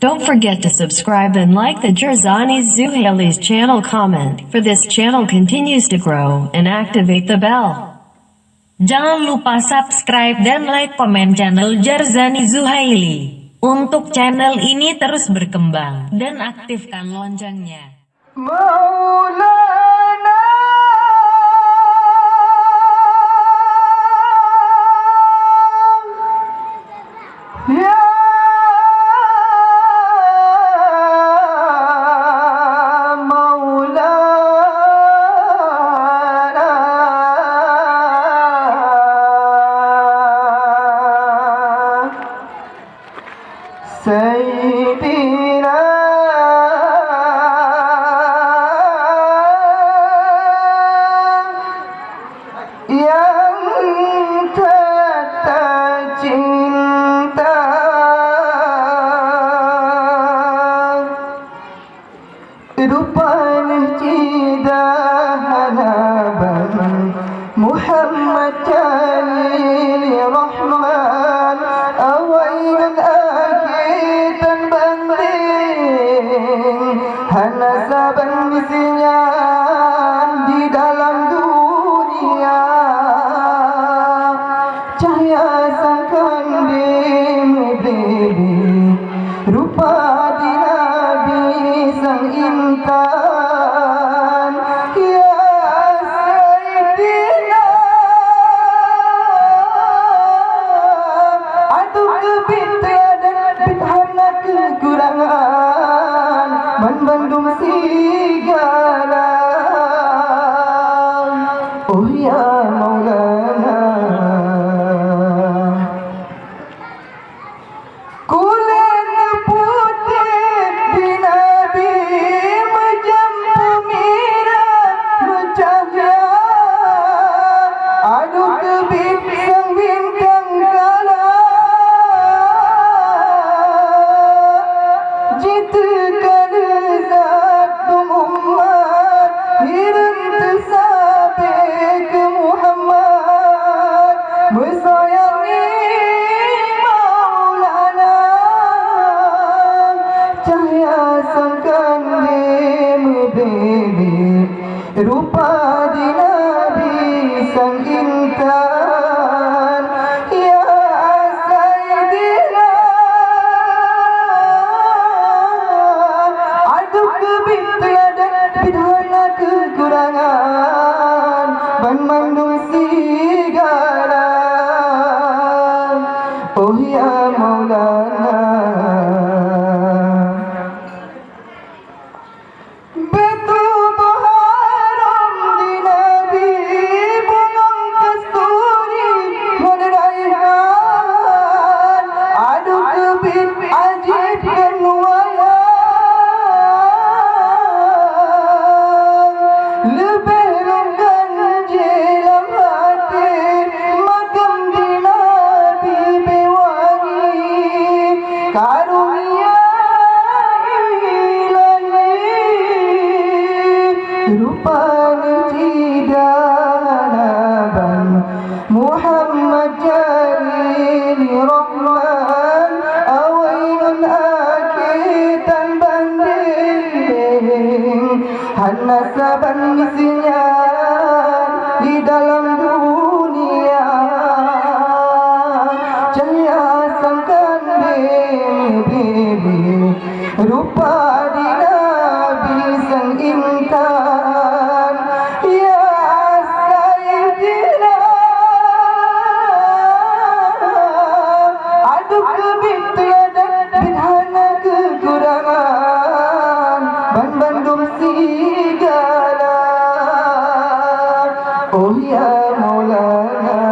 Don't forget to subscribe and like the Jarzani Zuhaili's channel, comment for this channel continues to grow, and activate the bell. Jangan lupa subscribe dan like komen channel Jarzani Zuhaili untuk channel ini terus berkembang dan aktifkan loncengnya. Maulana ya Maulana Sayyidina yang tata cinta rupanya cidahana Muhammad Jalil Rahman awainal akitan banding hana saban misinya di dalam dunia cahaya sang kandil rupa di Nabi sang intan ya Sayyidina aduh kebitian bidhana kekurangan membandung segala oh ya Maulana kulit putih di Nabi menjampu merah bercahaya aduh kebit sang bintang kala jitu kalezat umat hirin tersabai ke Muhammad bersayangi Maulana cahaya sang kandil bebek rupa di Nabi sang intan ya Sayyidina aduh kebitian bidhana kekurangan bandung segala oh ya Maulana betul haram di Nabi bunga kasturi meneraihan aduh kebit ajib dan wayang lebih longgan jelam hati makam di Nabi bewangi karunia rupanya cidanaban Muhammad Jalil Rahman awainun akitan banding hana saban misinya di dalam dunia cahaya sang kandil rupa di Nabi sang intan ya Sayyidina aduh kebitian bidhana kekurangan bandung segala oh ya Maulana